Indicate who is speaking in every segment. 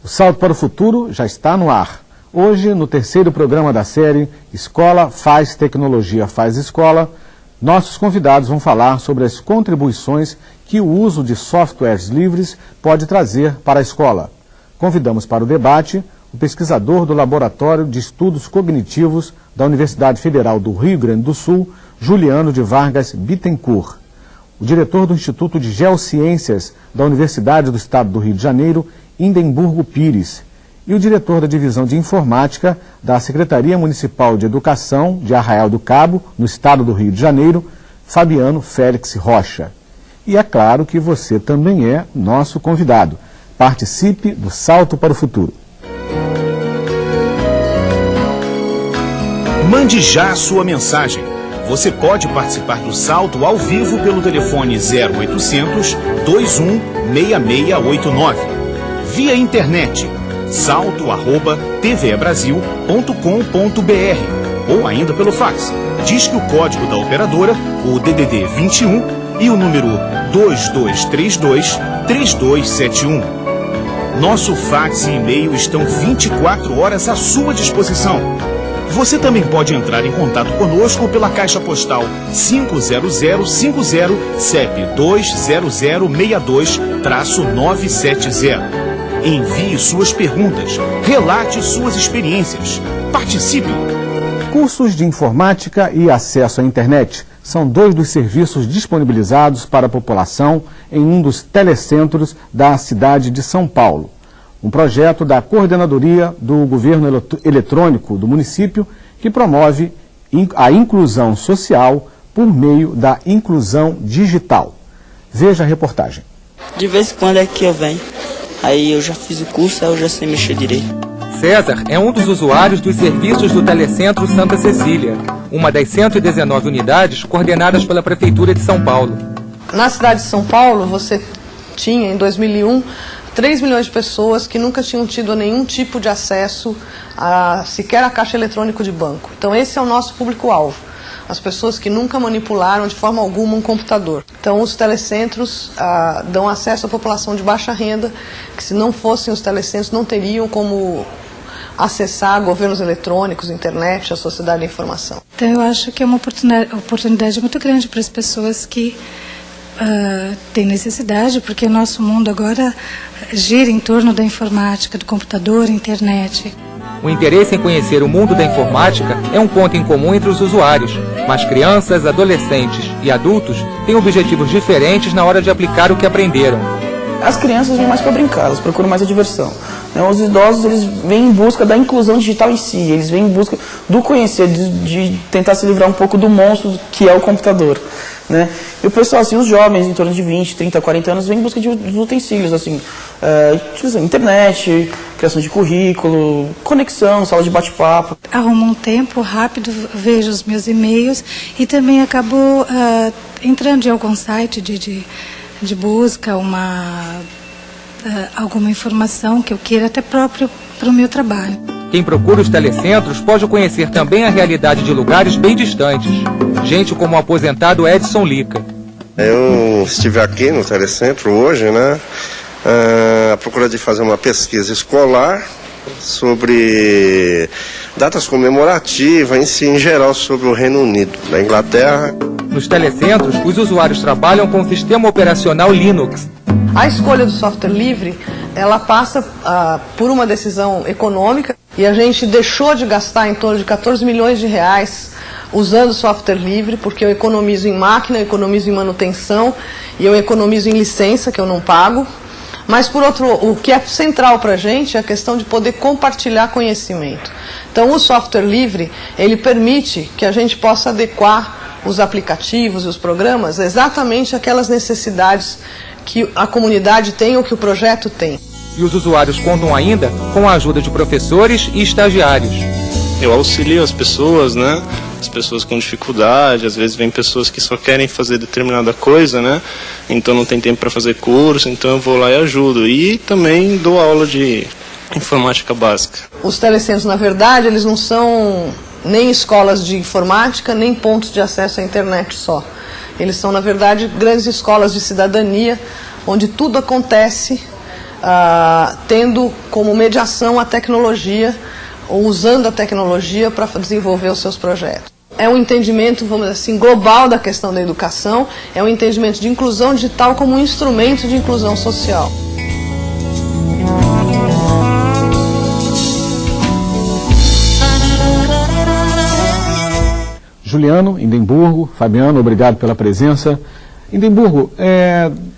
Speaker 1: O Salto para o Futuro já está no ar. Hoje, no terceiro programa da série Escola Faz Tecnologia Faz Escola, nossos convidados vão falar sobre as contribuições que o uso de softwares livres pode trazer para a escola. Convidamos para o debate o pesquisador do Laboratório de Estudos Cognitivos da Universidade Federal do Rio Grande do Sul, Juliano de Vargas Bittencourt, o diretor do Instituto de Geociências da Universidade do Estado do Rio de Janeiro, Indemburgo Pires, e o diretor da Divisão de Informática da Secretaria Municipal de Educação de Arraial do Cabo, no Estado do Rio de Janeiro, Fabiano Félix Rocha. E é claro que você também é nosso convidado. Participe do Salto para o Futuro.
Speaker 2: Mande já a sua mensagem. Você pode participar do Salto ao vivo pelo telefone 0800 21 6689. Via internet, salto@tvebrasil.com.br ou ainda pelo fax. Disque o código da operadora, o DDD 21 e o número 2232-3271. Nosso fax e e-mail estão 24 horas à sua disposição. Você também pode entrar em contato conosco pela caixa postal 50050, CEP 20062-970. Envie suas perguntas, relate suas experiências. Participe!
Speaker 1: Cursos de informática e acesso à internet são dois dos serviços disponibilizados para a população em um dos telecentros da cidade de São Paulo. Um projeto da Coordenadoria do Governo Eletrônico do município que promove a inclusão social por meio da inclusão digital. Veja a reportagem.
Speaker 3: De vez em quando é que eu venho. Aí eu já fiz o curso, aí eu já sei mexer direito.
Speaker 4: César é um dos usuários dos serviços do Telecentro Santa Cecília, uma das 119 unidades coordenadas pela Prefeitura de São Paulo.
Speaker 5: Na cidade de São Paulo, você tinha, em 2001, 3 milhões de pessoas que nunca tinham tido nenhum tipo de acesso sequer a caixa eletrônico de banco. Então esse é o nosso público-alvo, as pessoas que nunca manipularam de forma alguma um computador. Então os telecentros dão acesso à população de baixa renda, que se não fossem os telecentros não teriam como acessar governos eletrônicos, internet, a sociedade da informação.
Speaker 6: Então eu acho que é uma oportunidade muito grande para as pessoas que têm necessidade, porque o nosso mundo agora gira em torno da informática, do computador, internet.
Speaker 4: O interesse em conhecer o mundo da informática é um ponto em comum entre os usuários, mas crianças, adolescentes e adultos têm objetivos diferentes na hora de aplicar o que aprenderam.
Speaker 7: As crianças vêm mais para brincar, elas procuram mais a diversão. Os idosos, eles vêm em busca da inclusão digital em si, eles vêm em busca do conhecer, de tentar se livrar um pouco do monstro que é o computador. E o pessoal, assim, os jovens em torno de 20, 30, 40 anos, vêm em busca de utensílios, assim, internet, criação de currículo, conexão, sala de bate-papo.
Speaker 6: Arrumo um tempo rápido, vejo os meus e-mails e também acabo entrando em algum site de busca, alguma informação que eu queira até próprio para o meu trabalho.
Speaker 4: Quem procura os telecentros pode conhecer também a realidade de lugares bem distantes. Gente como o aposentado Edson Lica.
Speaker 8: Eu estive aqui no telecentro hoje, à procura de fazer uma pesquisa escolar sobre datas comemorativas, em geral sobre o Reino Unido, da Inglaterra.
Speaker 4: Nos telecentros, os usuários trabalham com o sistema operacional Linux.
Speaker 5: A escolha do software livre, ela passa por uma decisão econômica e a gente deixou de gastar em torno de 14 milhões de reais usando software livre, porque eu economizo em máquina, eu economizo em manutenção e eu economizo em licença, que eu não pago. Mas, por outro, o que é central para a gente é a questão de poder compartilhar conhecimento. Então, o software livre, ele permite que a gente possa adequar os aplicativos e os programas exatamente àquelas necessidades que a comunidade tem ou que o projeto tem.
Speaker 4: E os usuários contam ainda com a ajuda de professores e estagiários.
Speaker 9: Eu auxilio as pessoas, As pessoas com dificuldade, às vezes vem pessoas que só querem fazer determinada coisa, Então não tem tempo para fazer curso, então eu vou lá e ajudo. E também dou aula de informática básica.
Speaker 5: Os telecentros, na verdade, eles não são nem escolas de informática, nem pontos de acesso à internet só. Eles são, na verdade, grandes escolas de cidadania, onde tudo acontece tendo como mediação a tecnologia, ou usando a tecnologia para desenvolver os seus projetos. É um entendimento, vamos dizer assim, global da questão da educação, é um entendimento de inclusão digital como um instrumento de inclusão social.
Speaker 1: Juliano, Indemburgo, Fabiano, obrigado pela presença. Indemburgo,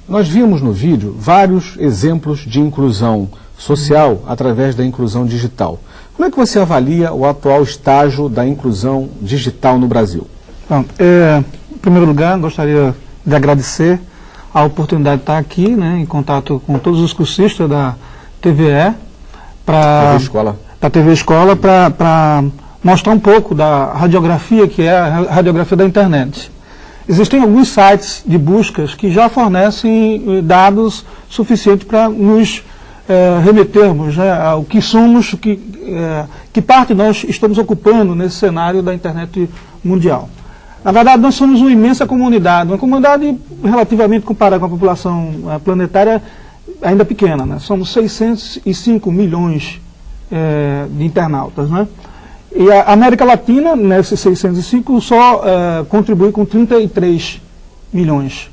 Speaker 1: nós vimos no vídeo vários exemplos de inclusão social através da inclusão digital. Como é que você avalia o atual estágio da inclusão digital no Brasil?
Speaker 10: Bom, em primeiro lugar, gostaria de agradecer a oportunidade de estar aqui, né, em contato com todos os cursistas da TVE, da TV Escola, para mostrar um pouco da radiografia, que é a radiografia da internet. Existem alguns sites de buscas que já fornecem dados suficientes para nos remetermos, né, ao que somos, que parte nós estamos ocupando nesse cenário da internet mundial. Na verdade, nós somos uma imensa comunidade, uma comunidade relativamente comparada com a população planetária ainda pequena, né? Somos 605 milhões de internautas, né? E a América Latina, nesses 605, só contribui com 33 milhões.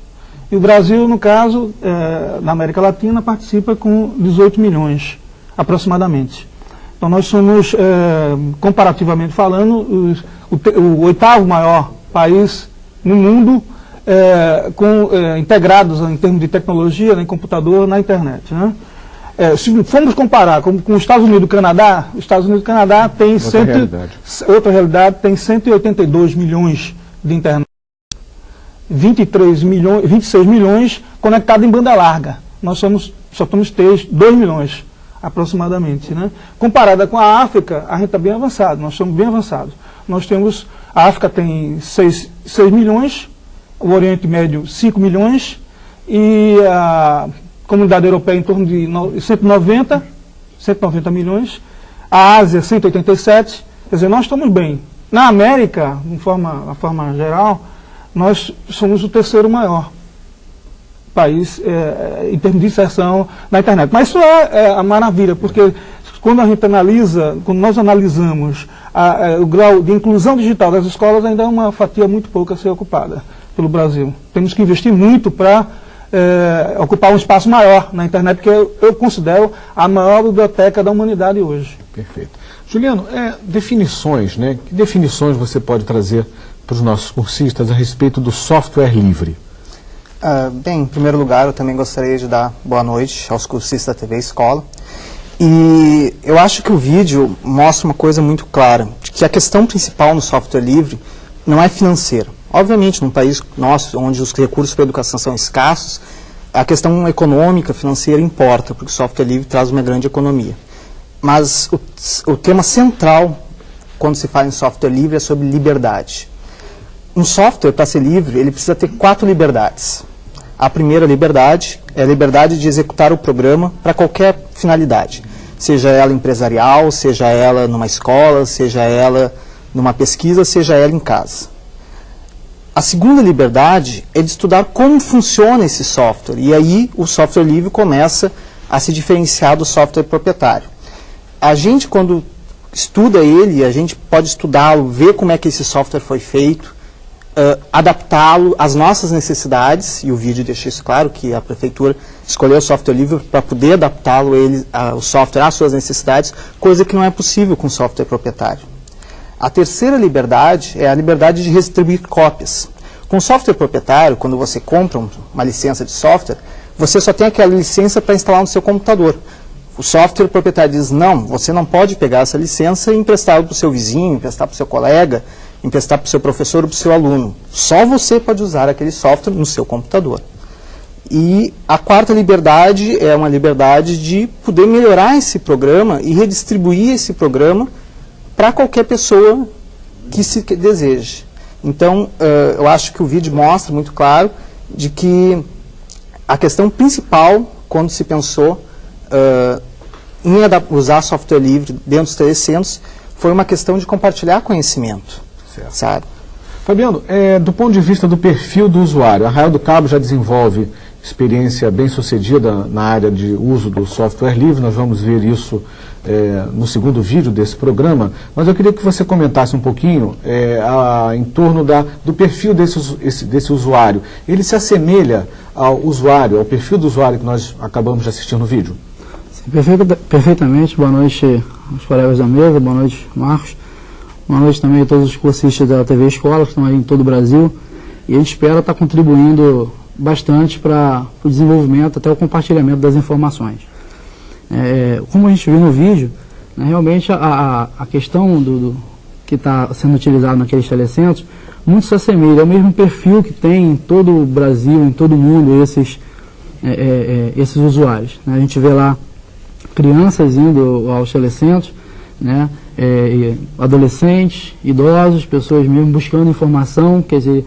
Speaker 10: E o Brasil, no caso, na América Latina, participa com 18 milhões, aproximadamente. Então, nós somos, comparativamente falando, o oitavo maior país no mundo, integrados em termos de tecnologia, em computador, na internet, né? Se formos comparar com os Estados Unidos e o Canadá, tem outra realidade, tem 182 milhões de internautas. 26 milhões conectados em banda larga. Nós só estamos 2 milhões, aproximadamente, né? Comparada com a África, a gente está bem avançado, nós somos bem avançados. A África tem 6 milhões, o Oriente Médio 5 milhões, e a Comunidade Europeia em torno de 190 milhões, a Ásia 187, quer dizer, nós estamos bem. Na América, de forma geral, nós somos o terceiro maior país em termos de inserção na internet. Mas isso é a maravilha, porque quando nós analisamos o grau de inclusão digital das escolas, ainda é uma fatia muito pouca a ser ocupada pelo Brasil. Temos que investir muito para ocupar um espaço maior na internet, que eu considero a maior biblioteca da humanidade hoje.
Speaker 1: Perfeito. Juliano, definições, né? Que definições você pode trazer para os nossos cursistas a respeito do software livre?
Speaker 11: Bem, em primeiro lugar, eu também gostaria de dar boa noite aos cursistas da TV Escola. E eu acho que o vídeo mostra uma coisa muito clara, de que a questão principal no software livre não é financeira. Obviamente, num país nosso, onde os recursos para a educação são escassos, a questão econômica, financeira importa, porque o software livre traz uma grande economia. Mas o tema central, quando se fala em software livre, é sobre liberdade. Um software, para ser livre, ele precisa ter 4 liberdades. A primeira liberdade é a liberdade de executar o programa para qualquer finalidade, seja ela empresarial, seja ela numa escola, seja ela numa pesquisa, seja ela em casa. A segunda liberdade é de estudar como funciona esse software, e aí o software livre começa a se diferenciar do software proprietário. A gente, quando estuda ele, a gente pode estudá-lo, ver como é que esse software foi feito, adaptá-lo às nossas necessidades, e o vídeo deixa isso claro, que a prefeitura escolheu o software livre para poder adaptá-lo, o software às suas necessidades, coisa que não é possível com software proprietário. A terceira liberdade é a liberdade de redistribuir cópias. Com software proprietário, quando você compra uma licença de software, você só tem aquela licença para instalar no seu computador. O software proprietário diz, não, você não pode pegar essa licença e emprestá-la para o seu vizinho, emprestar para o seu colega, emprestar para o seu professor ou para o seu aluno. Só você pode usar aquele software no seu computador. E a quarta liberdade é uma liberdade de poder melhorar esse programa e redistribuir esse programa para qualquer pessoa que se deseje. Então, eu acho que o vídeo mostra muito claro de que a questão principal, quando se pensou em usar software livre dentro dos telecentros, foi uma questão de compartilhar conhecimento. Sabe?
Speaker 1: Fabiano, do ponto de vista do perfil do usuário, a Arraial do Cabo já desenvolve experiência bem sucedida na área de uso do software livre. Nós vamos ver isso no segundo vídeo desse programa, mas eu queria que você comentasse um pouquinho em torno do perfil desse usuário. Ele se assemelha ao usuário, ao perfil do usuário que nós acabamos de assistir no vídeo?
Speaker 12: Sim, perfeitamente. Boa noite aos colegas da mesa, boa noite, Marcos. Boa noite também a todos os cursistas da TV Escola, que estão aí em todo o Brasil. E a gente espera estar contribuindo bastante para o desenvolvimento, até o compartilhamento das informações. Como a gente viu no vídeo, né, realmente a questão do que está sendo utilizado naqueles telecentros muito se assemelha, é o mesmo perfil que tem em todo o Brasil, em todo o mundo, esses usuários. Né? A gente vê lá crianças indo aos telecentros, né, adolescentes, idosos, pessoas mesmo buscando informação, quer dizer,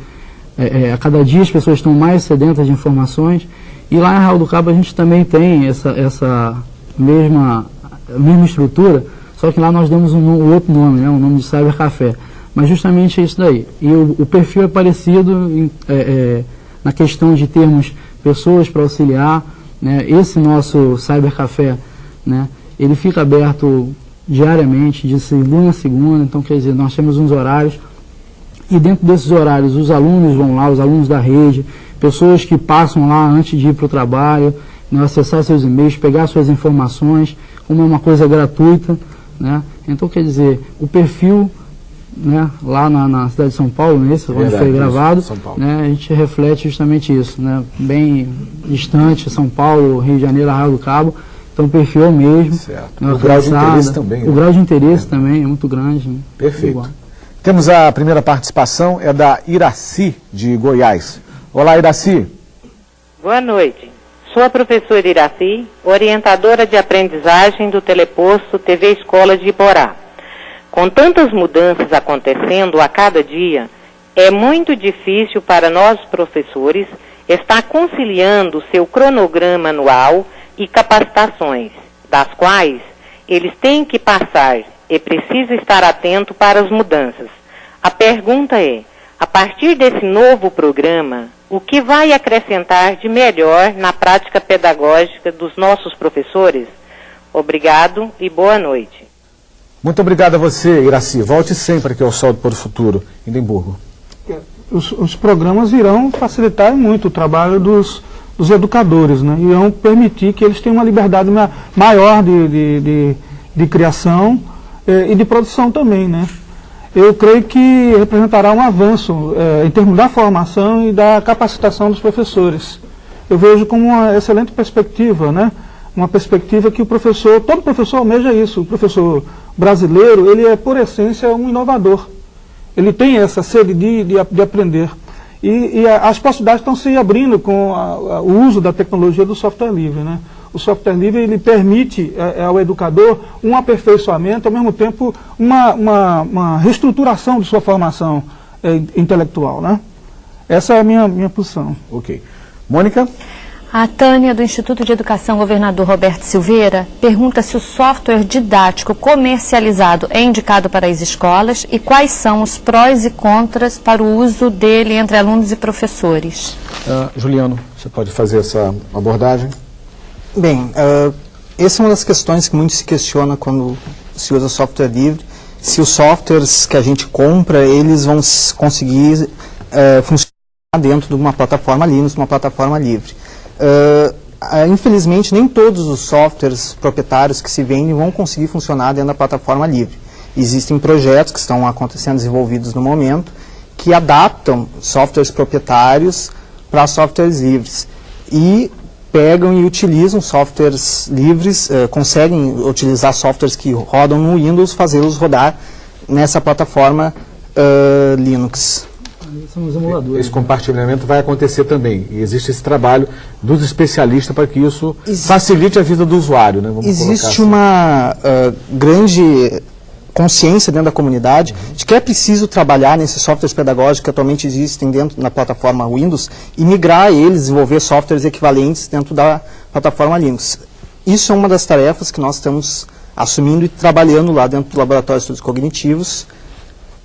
Speaker 12: a cada dia as pessoas estão mais sedentas de informações, e lá em Arraial do Cabo a gente também tem essa mesma estrutura, só que lá nós damos um outro nome, né, o nome de Cybercafé, mas justamente é isso daí. E o perfil é parecido na questão de termos pessoas para auxiliar, né, esse nosso Cybercafé, né, ele fica aberto diariamente, de segunda a segunda, então quer dizer, nós temos uns horários, e dentro desses horários os alunos vão lá, os alunos da rede, pessoas que passam lá antes de ir para o trabalho, né, acessar seus e-mails, pegar suas informações, como é uma coisa gratuita, né? Então quer dizer, o perfil, né, lá na cidade de São Paulo, onde foi gravado, né, a gente reflete justamente isso, né, bem distante, São Paulo, Rio de Janeiro, Arraial do Cabo, então o perfil é o mesmo.
Speaker 1: Né, o grau de interesse também.
Speaker 12: O grau de interesse também é muito grande. Né?
Speaker 1: Perfeito. Temos a primeira participação, é da Iraci, de Goiás. Olá, Iraci.
Speaker 13: Boa noite. Sou a professora Iraci, orientadora de aprendizagem do Teleposto TV Escola de Iporá. Com tantas mudanças acontecendo a cada dia, é muito difícil para nós professores estar conciliando seu cronograma anual e capacitações, das quais eles têm que passar e precisa estar atento para as mudanças. A pergunta é, a partir desse novo programa, o que vai acrescentar de melhor na prática pedagógica dos nossos professores? Obrigado e boa noite.
Speaker 1: Muito obrigado a você, Iraci. Volte sempre aqui ao Sol do Futuro, em Edimburgo.
Speaker 10: Os programas irão facilitar muito o trabalho dos educadores, né? Irão permitir que eles tenham uma liberdade maior de criação e de produção também, né? Eu creio que representará um avanço em termos da formação e da capacitação dos professores. Eu vejo como uma excelente perspectiva, né? Uma perspectiva que todo professor almeja isso. O professor brasileiro, ele é por essência um inovador. Ele tem essa sede de aprender. E as possibilidades estão se abrindo com o uso da tecnologia do software livre, né? O software livre ele permite ao educador um aperfeiçoamento, ao mesmo tempo uma reestruturação de sua formação intelectual, né? Essa é a minha posição.
Speaker 1: Ok. Mônica?
Speaker 14: A Tânia, do Instituto de Educação Governador Roberto Silveira, pergunta se o software didático comercializado é indicado para as escolas e quais são os prós e contras para o uso dele entre alunos e professores.
Speaker 1: Juliano, você pode fazer essa abordagem?
Speaker 11: Bem, essa é uma das questões que muito se questiona quando se usa software livre, se os softwares que a gente compra, eles vão conseguir funcionar dentro de uma plataforma Linux, uma plataforma livre. Infelizmente, nem todos os softwares proprietários que se vendem vão conseguir funcionar dentro da plataforma livre. Existem projetos que estão acontecendo, desenvolvidos no momento, que adaptam softwares proprietários para softwares livres. E pegam e utilizam softwares livres, conseguem utilizar softwares que rodam no Windows, fazê-los rodar nessa plataforma Linux.
Speaker 12: São os emuladores.
Speaker 1: Esse compartilhamento vai acontecer também. E existe esse trabalho dos especialistas para que isso facilite a vida do usuário, né?
Speaker 11: Existe uma grande consciência dentro da comunidade de que é preciso trabalhar nesses softwares pedagógicos que atualmente existem dentro da plataforma Windows e migrar eles, desenvolver softwares equivalentes dentro da plataforma Linux. Isso é uma das tarefas que nós estamos assumindo e trabalhando lá dentro do Laboratório de Estudos Cognitivos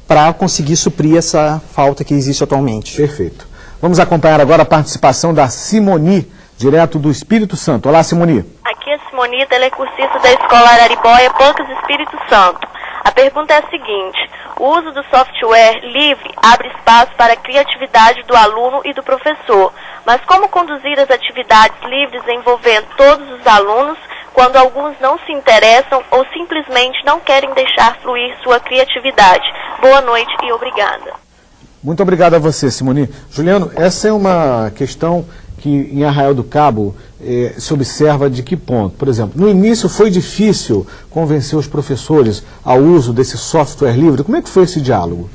Speaker 11: para conseguir suprir essa falta que existe atualmente.
Speaker 1: Perfeito. Vamos acompanhar agora a participação da Simoni, direto do Espírito Santo. Olá, Simoni.
Speaker 15: Aqui é Simonita, ela é cursista da Escola Araribóia, Pancas, Espírito Santo. A pergunta é a seguinte: o uso do software livre abre espaço para a criatividade do aluno e do professor, mas como conduzir as atividades livres envolvendo todos os alunos quando alguns não se interessam ou simplesmente não querem deixar fluir sua criatividade? Boa noite e obrigada.
Speaker 1: Muito obrigado a você, Simoni. Juliano, essa é uma questão que em Arraial do Cabo se observa de que ponto? Por exemplo, no início foi difícil convencer os professores ao uso desse software livre. Como é que foi esse diálogo?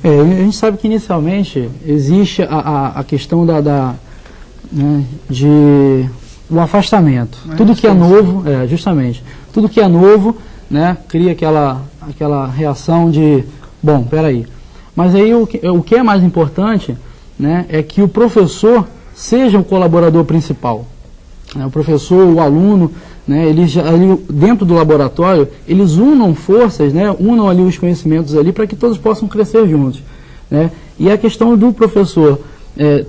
Speaker 12: A gente sabe que inicialmente existe a questão de um afastamento. Tudo que é novo, justamente, tudo que é novo, né, cria aquela reação de, bom, peraí. Mas aí o que é mais importante, né, é que o professor seja o colaborador principal. O professor, o aluno, né, ali dentro do laboratório, eles unam forças, né, unam ali os conhecimentos ali para que todos possam crescer juntos. Né? E a questão do professor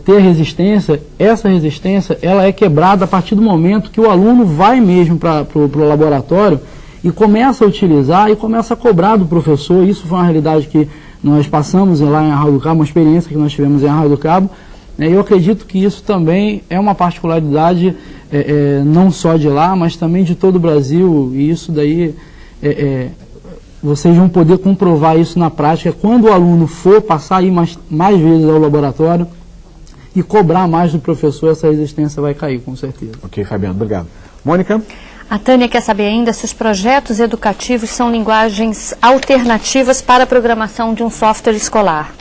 Speaker 12: ter resistência, essa resistência ela é quebrada a partir do momento que o aluno vai mesmo para o laboratório e começa a utilizar e começa a cobrar do professor. Isso foi uma realidade que nós passamos lá em Arraial do Cabo, uma experiência que nós tivemos em Arraial do Cabo. Eu acredito que isso também é uma particularidade não só de lá, mas também de todo o Brasil, e isso daí vocês vão poder comprovar isso na prática quando o aluno for passar aí mais vezes ao laboratório e cobrar mais do professor, essa resistência vai cair, com certeza.
Speaker 1: Ok, Fabiano, obrigado. Mônica?
Speaker 14: A Tânia quer saber ainda se os projetos educativos são linguagens alternativas para a programação de um software escolar.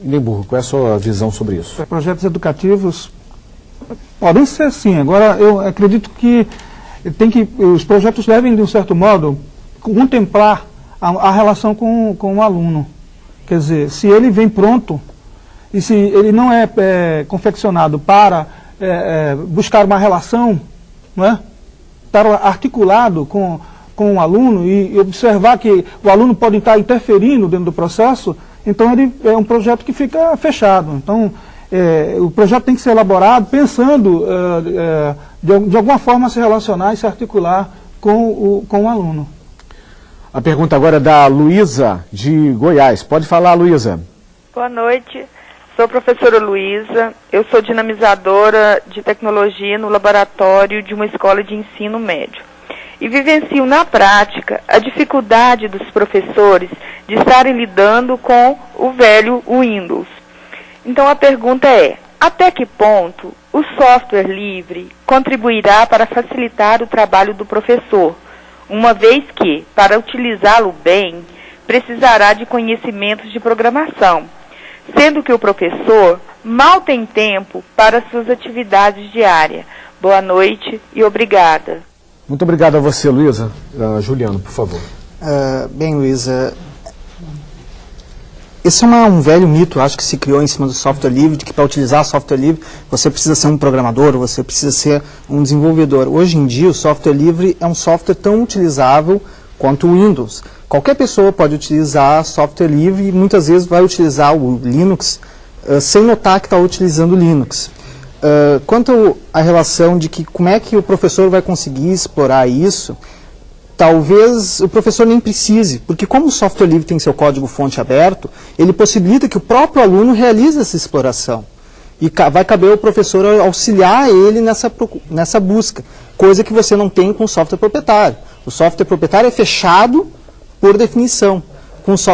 Speaker 1: Lindenburgo, qual é a sua visão sobre isso?
Speaker 10: Projetos educativos podem ser sim. Agora, eu acredito que os projetos devem, de um certo modo, contemplar a relação com o aluno. Quer dizer, se ele vem pronto e se ele não é confeccionado para buscar uma relação, não é? Estar articulado com o aluno e observar que o aluno pode estar interferindo dentro do processo, então ele é um projeto que fica fechado. Então, o projeto tem que ser elaborado pensando de alguma forma se relacionar e se articular com o aluno.
Speaker 1: A pergunta agora é da Luísa, de Goiás. Pode falar, Luísa.
Speaker 16: Boa noite. Sou a professora Luísa. Eu sou dinamizadora de tecnologia no laboratório de uma escola de ensino médio. E vivencio na prática a dificuldade dos professores de estarem lidando com o velho Windows. Então a pergunta é: até que ponto o software livre contribuirá para facilitar o trabalho do professor, uma vez que, para utilizá-lo bem, precisará de conhecimentos de programação, sendo que o professor mal tem tempo para suas atividades diárias? Boa noite e obrigada.
Speaker 1: Muito obrigado a você, Luísa. Juliano, por favor.
Speaker 11: Bem, Luísa, esse é um velho mito, acho que se criou em cima do software livre, de que para utilizar software livre você precisa ser um programador, você precisa ser um desenvolvedor. Hoje em dia o software livre é um software tão utilizável quanto o Windows. Qualquer pessoa pode utilizar software livre e muitas vezes vai utilizar o Linux sem notar que está utilizando o Linux. Quanto à relação de que como é que o professor vai conseguir explorar isso, talvez o professor nem precise, porque como o software livre tem seu código-fonte aberto, ele possibilita que o próprio aluno realize essa exploração. E vai caber ao professor auxiliar ele nessa busca, coisa que você não tem com o software proprietário. O software proprietário é fechado por definição.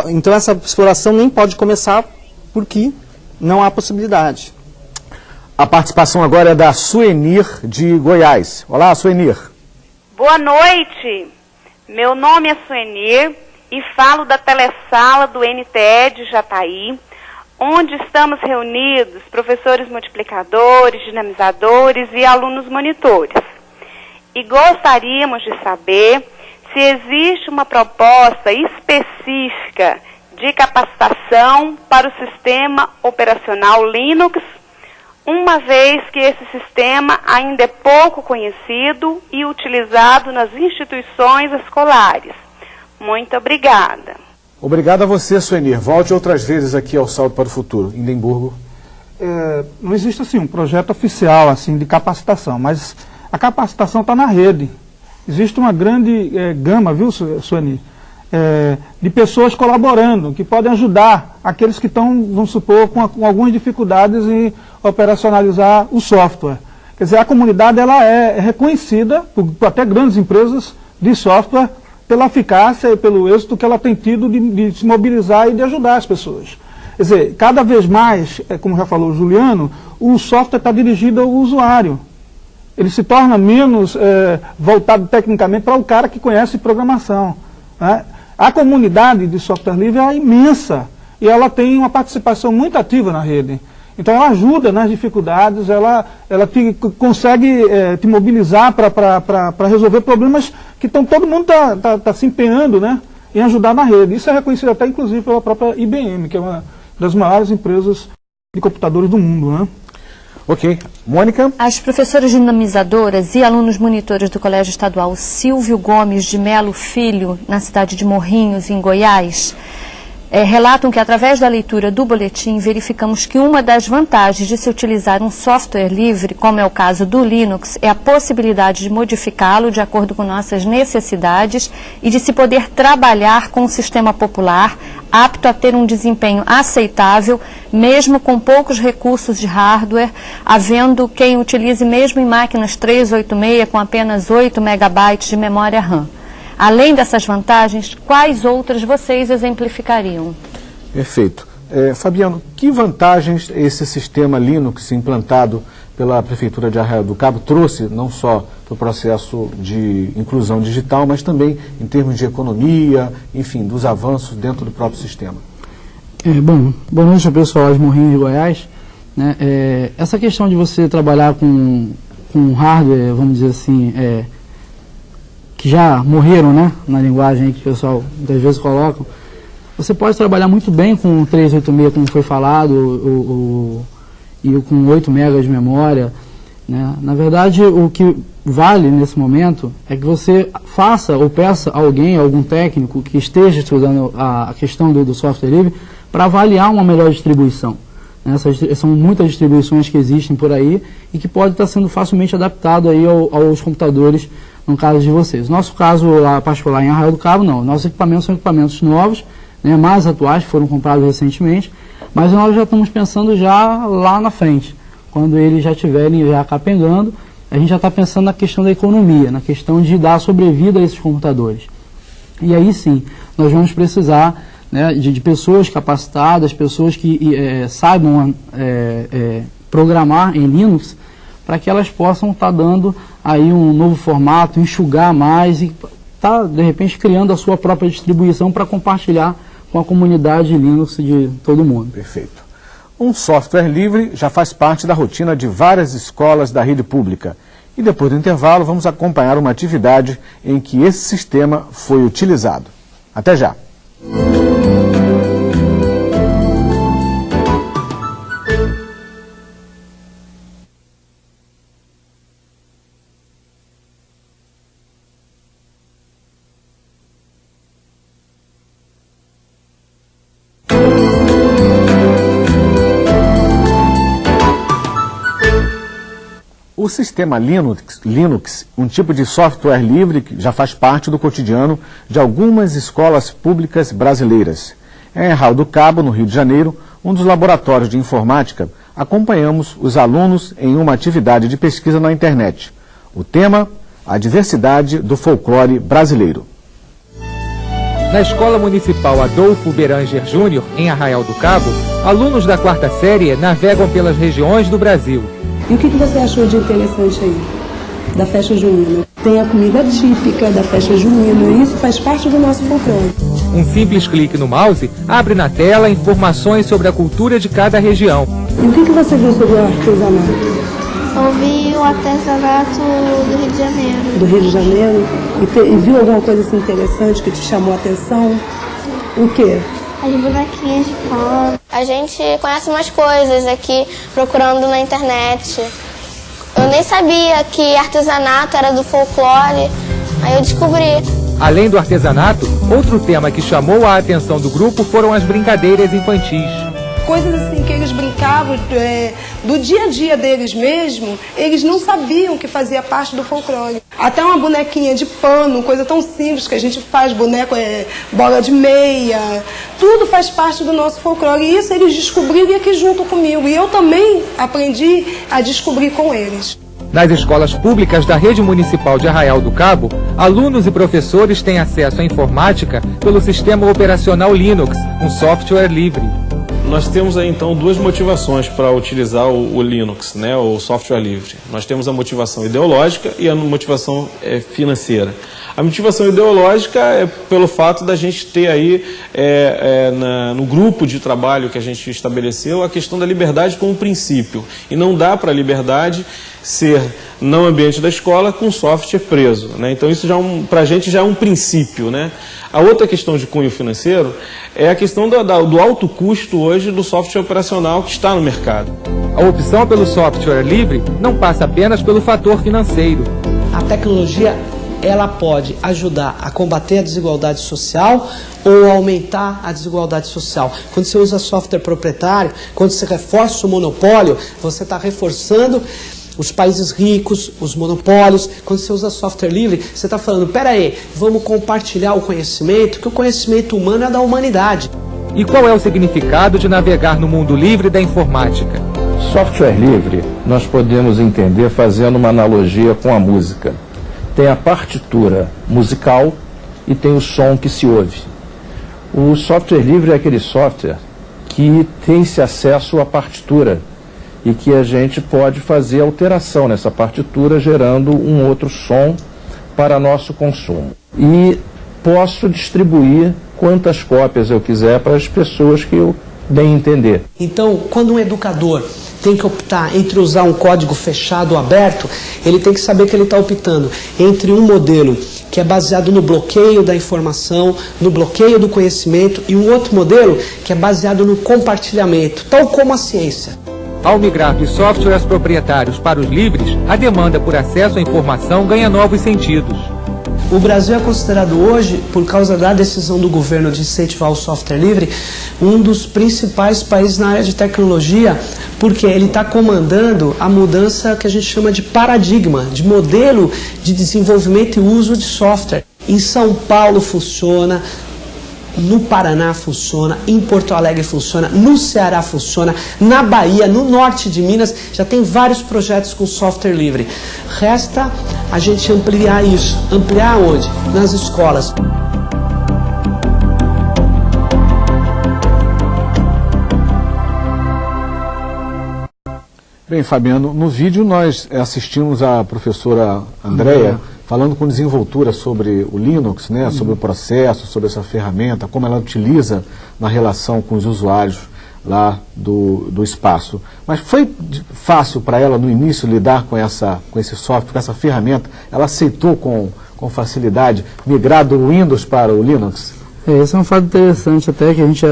Speaker 11: Então essa exploração nem pode começar porque não há possibilidade.
Speaker 1: A participação agora é da Suenir, de Goiás. Olá, Suenir.
Speaker 17: Boa noite. Meu nome é Suenir e falo da telesala do NTE de Jataí, onde estamos reunidos professores multiplicadores, dinamizadores e alunos monitores. E gostaríamos de saber se existe uma proposta específica de capacitação para o sistema operacional Linux, uma vez que esse sistema ainda é pouco conhecido e utilizado nas instituições escolares. Muito obrigada.
Speaker 1: Obrigado a você, Suenir. Volte outras vezes aqui ao Salto para o Futuro. Lindenburgo.
Speaker 10: não existe assim um projeto oficial assim de capacitação, mas a capacitação está na rede. Existe uma grande gama, viu, Sueli, de pessoas colaborando, que podem ajudar aqueles que estão, vamos supor, com algumas dificuldades em operacionalizar o software. Quer dizer, a comunidade ela é reconhecida por até grandes empresas de software pela eficácia e pelo êxito que ela tem tido de se mobilizar e de ajudar as pessoas. Quer dizer, cada vez mais, como já falou o Juliano, o software está dirigido ao usuário. Ele se torna menos voltado tecnicamente para o cara que conhece programação, né? A comunidade de software livre é imensa e ela tem uma participação muito ativa na rede. Então ela ajuda nas dificuldades, ela consegue te mobilizar para resolver problemas que todo mundo está se empenhando, né, em ajudar na rede. Isso é reconhecido até inclusive pela própria IBM, que é uma das maiores empresas de computadores do mundo, né?
Speaker 1: Ok. Mônica?
Speaker 14: As professoras dinamizadoras e alunos monitores do Colégio Estadual Silvio Gomes de Melo Filho, na cidade de Morrinhos, em Goiás, relatam que, através da leitura do boletim, verificamos que uma das vantagens de se utilizar um software livre, como é o caso do Linux, é a possibilidade de modificá-lo de acordo com nossas necessidades e de se poder trabalhar com um sistema popular apto a ter um desempenho aceitável, mesmo com poucos recursos de hardware, havendo quem utilize mesmo em máquinas 386 com apenas 8 MB de memória RAM. Além dessas vantagens, quais outras vocês exemplificariam?
Speaker 1: Perfeito. Fabiano, que vantagens esse sistema Linux implantado pela Prefeitura de Arraial do Cabo trouxe, não só para o processo de inclusão digital, mas também em termos de economia, enfim, dos avanços dentro do próprio sistema?
Speaker 12: Bom, boa noite, pessoal de Morrinhos de Goiás. Né, essa questão de você trabalhar com hardware, vamos dizer assim, que já morreram, né, na linguagem que o pessoal muitas vezes colocam, você pode trabalhar muito bem com o 386, como foi falado, e com 8 MB de memória. Né? Na verdade, o que vale nesse momento é que você faça ou peça a alguém, algum técnico que esteja estudando a questão do software livre para avaliar uma melhor distribuição. São muitas distribuições que existem por aí e que pode estar sendo facilmente adaptado aí aos computadores, no caso de vocês. Nosso caso lá, particular em Arraial do Cabo, não. Nossos equipamentos são equipamentos novos, né, mais atuais, que foram comprados recentemente, mas nós já estamos pensando já lá na frente. Quando eles já estiverem já capengando, a gente já está pensando na questão da economia, na questão de dar sobrevida a esses computadores. E aí sim, nós vamos precisar, né, de pessoas capacitadas, pessoas que saibam programar em Linux, para que elas possam estar dando aí um novo formato, enxugar mais e estar, de repente, criando a sua própria distribuição para compartilhar com a comunidade Linux de todo mundo.
Speaker 1: Perfeito. Um software livre já faz parte da rotina de várias escolas da rede pública. E depois do intervalo, vamos acompanhar uma atividade em que esse sistema foi utilizado. Até já! O sistema Linux, um tipo de software livre que já faz parte do cotidiano de algumas escolas públicas brasileiras. Em Arraial do Cabo, no Rio de Janeiro, um dos laboratórios de informática, acompanhamos os alunos em uma atividade de pesquisa na internet. O tema, a diversidade do folclore brasileiro.
Speaker 4: Na Escola Municipal Adolfo Beranger Júnior, em Arraial do Cabo, alunos da 4ª série navegam pelas regiões do Brasil.
Speaker 18: E o que você achou de interessante aí, da festa junina? Tem a comida típica da festa junina e isso faz parte do nosso folclore.
Speaker 4: Um simples clique no mouse abre na tela informações sobre a cultura de cada região.
Speaker 18: E o que você viu sobre o artesanato?
Speaker 19: Eu vi o artesanato do Rio de Janeiro.
Speaker 18: Do Rio de Janeiro? E viu alguma coisa assim interessante que te chamou a atenção? O quê?
Speaker 19: As bonequinhas de pano. A gente conhece umas coisas aqui procurando na internet. Eu nem sabia que artesanato era do folclore, aí eu descobri.
Speaker 4: Além do artesanato, outro tema que chamou a atenção do grupo foram as brincadeiras infantis.
Speaker 18: coisas assim que eles brincavam do dia a dia deles mesmo, eles não sabiam que fazia parte do folclore. Até uma bonequinha de pano, coisa tão simples que a gente faz, boneco, bola de meia, tudo faz parte do nosso folclore. E isso eles descobriram aqui junto comigo. E eu também aprendi a descobrir com eles.
Speaker 4: Nas escolas públicas da Rede Municipal de Arraial do Cabo, alunos e professores têm acesso à informática pelo sistema operacional Linux, um software livre.
Speaker 20: Nós temos aí então duas motivações para utilizar o Linux, né, o software livre. Nós temos a motivação ideológica e a motivação financeira. A motivação ideológica é pelo fato da gente ter aí no grupo de trabalho que a gente estabeleceu a questão da liberdade como princípio. E não dá para a liberdade ser no ambiente da escola com software preso, né? Então isso já para a gente já é um princípio, né? A outra questão de cunho financeiro é a questão do alto custo hoje do software operacional que está no mercado.
Speaker 4: A opção pelo software livre não passa apenas pelo fator financeiro.
Speaker 21: A tecnologia, ela pode ajudar a combater a desigualdade social ou aumentar a desigualdade social. Quando você usa software proprietário, quando você reforça o monopólio, você está reforçando os países ricos, os monopólios. Quando você usa software livre, você está falando, peraí, vamos compartilhar o conhecimento, que o conhecimento humano é da humanidade.
Speaker 4: E qual é o significado de navegar no mundo livre da informática?
Speaker 22: Software livre nós podemos entender fazendo uma analogia com a música. Tem a partitura musical e tem o som que se ouve. O software livre é aquele software que tem esse acesso à partitura e que a gente pode fazer alteração nessa partitura, gerando um outro som para nosso consumo. E posso distribuir quantas cópias eu quiser para as pessoas que eu bem entender.
Speaker 21: Então, quando um educador tem que optar entre usar um código fechado ou aberto, ele tem que saber que ele está optando entre um modelo que é baseado no bloqueio da informação, no bloqueio do conhecimento, e um outro modelo que é baseado no compartilhamento, tal como a ciência.
Speaker 4: Ao migrar dos softwares proprietários para os livres, a demanda por acesso à informação ganha novos sentidos.
Speaker 21: O Brasil é considerado hoje, por causa da decisão do governo de incentivar o software livre, um dos principais países na área de tecnologia, porque ele está comandando a mudança que a gente chama de paradigma, de modelo de desenvolvimento e uso de software. Em São Paulo funciona, no Paraná funciona, em Porto Alegre funciona, no Ceará funciona, na Bahia, no norte de Minas, já tem vários projetos com software livre. Resta a gente ampliar isso. Ampliar onde? Nas escolas.
Speaker 1: Bem, Fabiano, no vídeo nós assistimos a professora Andréia falando com desenvoltura sobre o Linux, né, sobre o processo, sobre essa ferramenta, como ela utiliza na relação com os usuários lá do espaço. Mas foi fácil para ela no início lidar com esse software, com essa ferramenta? Ela aceitou com facilidade migrar do Windows para o Linux?
Speaker 12: Esse é um fato interessante até que a gente,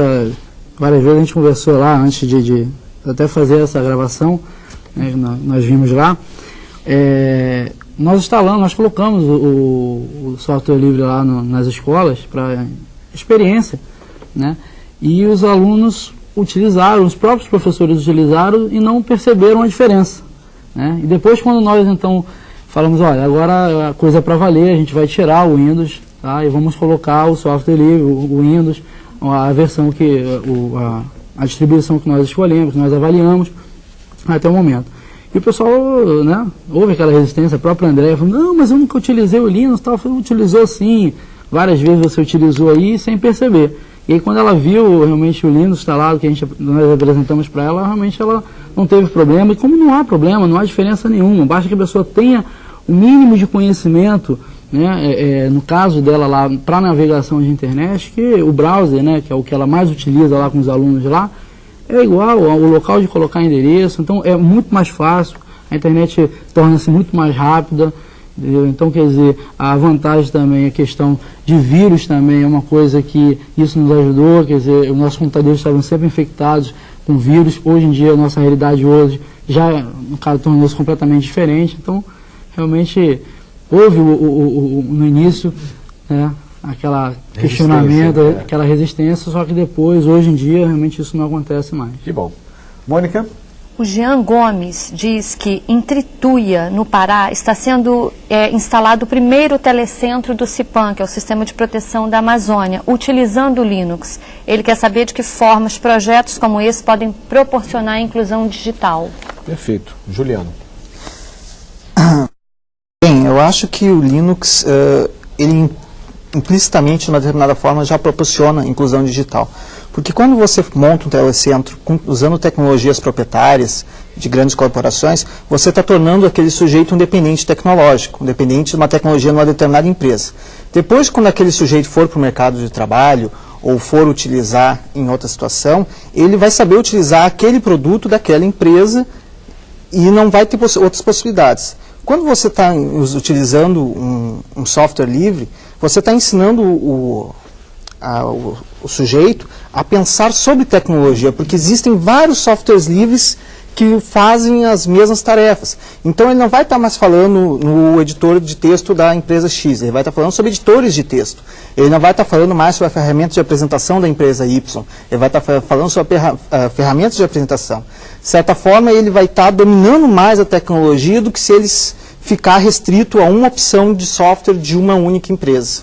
Speaker 12: várias vezes a gente conversou lá antes de até fazer essa gravação, né, nós vimos lá. Nós instalamos, nós colocamos o software livre lá nas escolas para experiência, né? E os alunos utilizaram, os próprios professores utilizaram e não perceberam a diferença, né? E depois, quando nós então falamos, olha, agora a coisa é para valer, a gente vai tirar o Windows, tá? E vamos colocar o software livre, o Windows, a versão a distribuição que nós escolhemos, que nós avaliamos até o momento. E o pessoal, né, houve aquela resistência, a própria Andréia falou, não, mas eu nunca utilizei o Linux, tal. Eu utilizou sim, várias vezes você utilizou aí sem perceber. E aí quando ela viu realmente o Linux instalado, que nós apresentamos para ela, realmente ela não teve problema. E como não há problema, não há diferença nenhuma, basta que a pessoa tenha o mínimo de conhecimento, né, no caso dela lá, para navegação de internet, que o browser, né, que é o que ela mais utiliza lá com os alunos lá, é igual ao local de colocar endereço, então é muito mais fácil, a internet torna-se muito mais rápida, entendeu? Então, quer dizer, a vantagem também, a questão de vírus também é uma coisa que isso nos ajudou, quer dizer, os nossos computadores estavam sempre infectados com vírus, hoje em dia a nossa realidade hoje já, no caso, tornou-se completamente diferente, então, realmente, houve no início, né, aquela questionamento, aquela resistência, só que depois, hoje em dia, realmente isso não acontece mais.
Speaker 1: Que bom. Mônica?
Speaker 14: O Jean Gomes diz que em Trituia, no Pará, está sendo instalado o primeiro telecentro do CIPAM, que é o Sistema de Proteção da Amazônia, utilizando o Linux. Ele quer saber de que forma os projetos como esse podem proporcionar a inclusão digital.
Speaker 1: Perfeito. Juliano.
Speaker 11: Bem, eu acho que o Linux, ele implicitamente, de uma determinada forma, já proporciona inclusão digital. Porque quando você monta um telecentro usando tecnologias proprietárias de grandes corporações, você está tornando aquele sujeito um dependente tecnológico, um dependente de uma tecnologia numa determinada empresa. Depois, quando aquele sujeito for para o mercado de trabalho ou for utilizar em outra situação, ele vai saber utilizar aquele produto daquela empresa e não vai ter outras possibilidades. Quando você está utilizando um software livre, você está ensinando o sujeito a pensar sobre tecnologia, porque existem vários softwares livres que fazem as mesmas tarefas. Então ele não vai estar mais falando no editor de texto da empresa X, ele vai estar falando sobre editores de texto. Ele não vai estar falando mais sobre a ferramenta de apresentação da empresa Y, ele vai estar falando sobre ferramentas de apresentação. De certa forma, ele vai estar dominando mais a tecnologia do que se ele ficar restrito a uma opção de software de uma única empresa.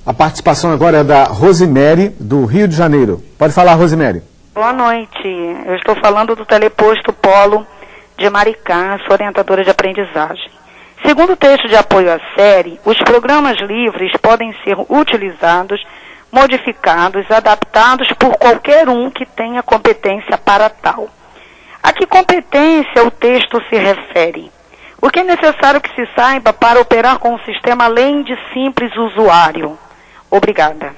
Speaker 1: A participação agora é da Rosemary, do Rio de Janeiro. Pode falar, Rosemary.
Speaker 2: Boa noite. Eu estou falando do Teleposto Polo de Maricá, sou orientadora de aprendizagem. Segundo o texto de apoio à série, os programas livres podem ser utilizados, modificados, adaptados por qualquer um que tenha competência para tal. A que competência o texto se refere? O que é necessário que se saiba para operar com o sistema além de simples usuário? Obrigada.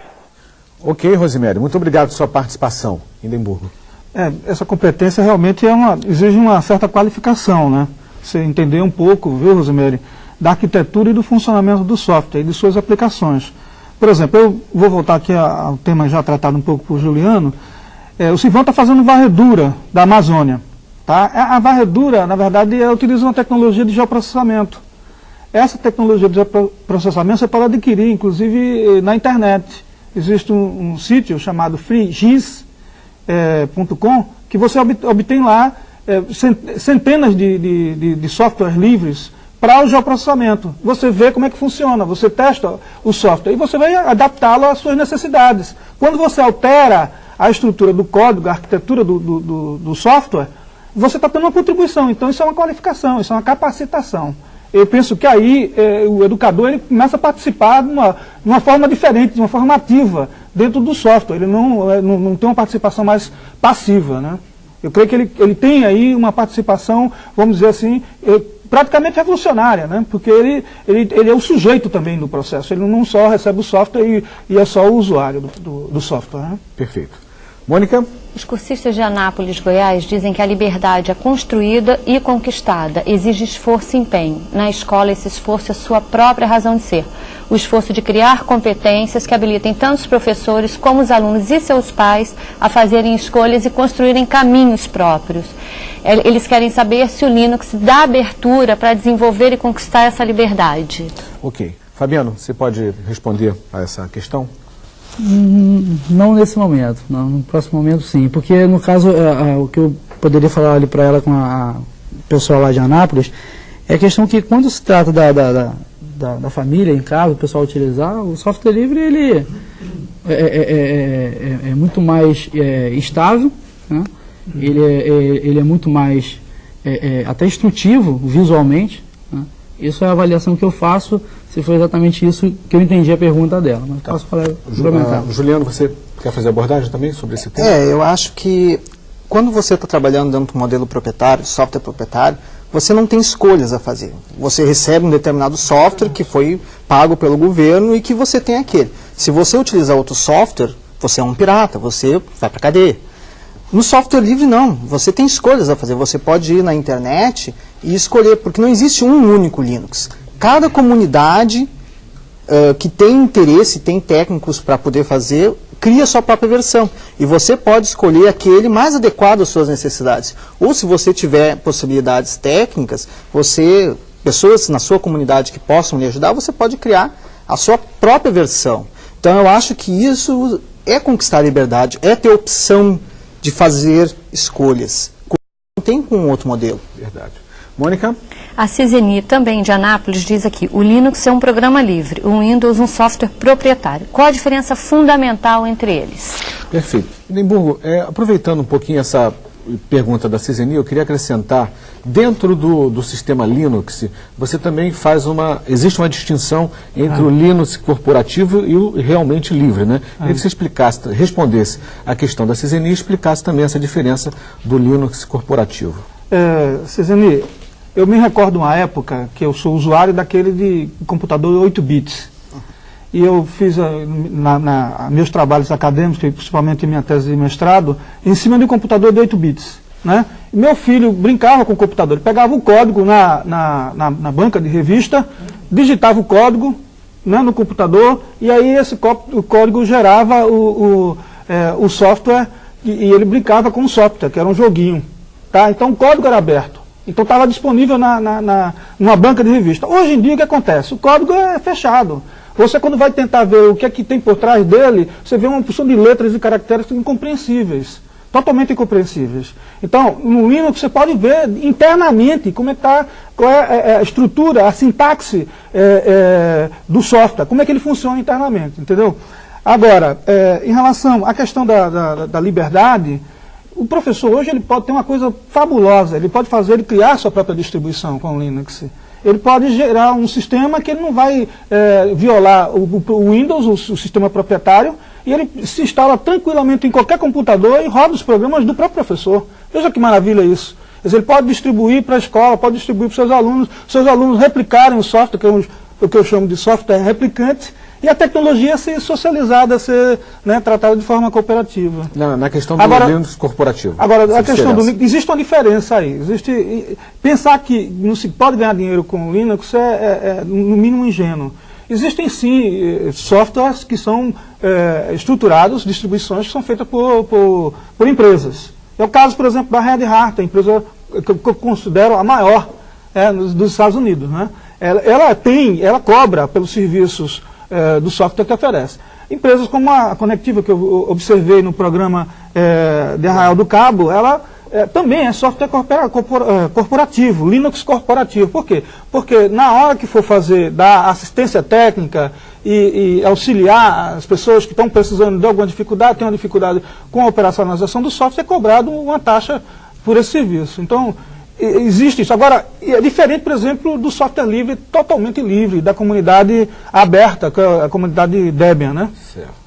Speaker 1: Ok, Rosemary. Muito obrigado pela sua participação. Indemburgo.
Speaker 10: Essa competência realmente exige uma certa qualificação, né? Você entender um pouco, viu, Rosemary, da arquitetura e do funcionamento do software e de suas aplicações. Por exemplo, eu vou voltar aqui ao tema já tratado um pouco por Juliano. O CIVAM está fazendo varredura da Amazônia. Tá? A varredura, na verdade, utiliza uma tecnologia de geoprocessamento. Essa tecnologia de geoprocessamento você pode adquirir, inclusive, na internet. Existe um sítio chamado freegiz.com, que você obtém lá centenas de softwares livres para o geoprocessamento. Você vê como é que funciona, você testa o software e você vai adaptá-lo às suas necessidades. Quando você altera a estrutura do código, a arquitetura do software, você está tendo uma contribuição. Então isso é uma qualificação, isso é uma capacitação. Eu penso que aí o educador ele começa a participar de uma forma diferente, de uma forma ativa dentro do software. Ele não tem uma participação mais passiva, né? Eu creio que ele tem aí uma participação, vamos dizer assim, praticamente revolucionária, né? Porque ele é o sujeito também do processo. Ele não só recebe o software e é só o usuário do software, né?
Speaker 1: Perfeito. Mônica?
Speaker 14: Os cursistas de Anápolis, Goiás, dizem que a liberdade é construída e conquistada, exige esforço e empenho. Na escola, esse esforço é sua própria razão de ser. O esforço de criar competências que habilitem tanto os professores como os alunos e seus pais a fazerem escolhas e construírem caminhos próprios. Eles querem saber se o Linux dá abertura para desenvolver e conquistar essa liberdade.
Speaker 1: Ok. Fabiano, você pode responder a essa questão?
Speaker 12: Não nesse momento, não, no próximo momento sim, porque no caso o que eu poderia falar ali para ela com a pessoal lá de Anápolis é a questão que quando se trata da família em casa, o pessoal utilizar, o software livre ele é muito mais estável, né? Ele é muito mais até instrutivo visualmente, né? Isso é a avaliação que eu faço, se foi exatamente isso que eu entendi a pergunta dela. Mas posso falar, complementar.
Speaker 1: Juliano, você quer fazer abordagem também sobre esse tema?
Speaker 11: Eu acho que quando você está trabalhando dentro do modelo proprietário, software proprietário, você não tem escolhas a fazer. Você recebe um determinado software que foi pago pelo governo e que você tem aquele. Se você utilizar outro software, você é um pirata, você vai para a cadeia. No software livre, não. Você tem escolhas a fazer. Você pode ir na internet e escolher, porque não existe um único Linux. Cada comunidade que tem interesse, tem técnicos para poder fazer, cria sua própria versão. E você pode escolher aquele mais adequado às suas necessidades. Ou se você tiver possibilidades técnicas, pessoas na sua comunidade que possam lhe ajudar, você pode criar a sua própria versão. Então eu acho que isso é conquistar a liberdade, é ter opção de fazer escolhas. Não tem com outro modelo.
Speaker 1: Verdade. Mônica?
Speaker 14: A Ciseni, também de Anápolis, diz aqui, o Linux é um programa livre, o Windows um software proprietário. Qual a diferença fundamental entre eles?
Speaker 1: Perfeito. Limburgo, aproveitando um pouquinho essa pergunta da Ciseni, eu queria acrescentar, dentro do sistema Linux, você também faz existe uma distinção entre o Linux corporativo e o realmente livre, né? Queria que você explicasse, respondesse a questão da Ciseni e explicasse também essa diferença do Linux corporativo.
Speaker 10: Ciseni, eu me recordo uma época que eu sou usuário daquele de computador 8 bits. E eu fiz meus trabalhos acadêmicos, principalmente minha tese de mestrado, em cima de um computador de 8 bits. Né? E meu filho brincava com o computador, ele pegava o código na banca de revista, digitava o código, né, no computador, e aí o código gerava o software, e ele brincava com o software, que era um joguinho. Tá? Então o código era aberto. Então estava disponível numa banca de revista. Hoje em dia o que acontece? O código é fechado. Você quando vai tentar ver o que é que tem por trás dele, você vê uma porção de letras e caracteres incompreensíveis. Totalmente incompreensíveis. Então, no Linux você pode ver internamente como qual é a estrutura, a sintaxe do software, como é que ele funciona internamente, entendeu? Agora, em relação à questão da liberdade, o professor hoje ele pode ter uma coisa fabulosa, ele pode criar sua própria distribuição com o Linux. Ele pode gerar um sistema que ele não vai violar o Windows, o sistema proprietário, e ele se instala tranquilamente em qualquer computador e roda os programas do próprio professor. Veja que maravilha isso. Quer dizer, ele pode distribuir para a escola, pode distribuir para seus alunos replicarem o software, que é o que eu chamo de software replicante, e a tecnologia ser socializada, ser tratada de forma cooperativa.
Speaker 1: Na questão do Linux corporativo.
Speaker 10: Agora, a questão do Linux, existe uma diferença aí. Pensar que não se pode ganhar dinheiro com o Linux é no mínimo ingênuo. Existem sim softwares que são estruturados, distribuições que são feitas por empresas. É o caso, por exemplo, da Red Hat, a empresa que eu considero a maior dos Estados Unidos. Né? Ela cobra pelos serviços do software que oferece. Empresas como a Conectiva, que eu observei no programa de Arraial do Cabo, ela também é software corporativo, Linux corporativo. Por quê? Porque na hora que for dar assistência técnica e auxiliar as pessoas que estão precisando de alguma dificuldade, tem uma dificuldade com a operacionalização do software, é cobrado uma taxa por esse serviço. Então, existe isso. Agora, é diferente, por exemplo, do software livre, totalmente livre, da comunidade aberta, a comunidade Debian, né?
Speaker 1: Certo.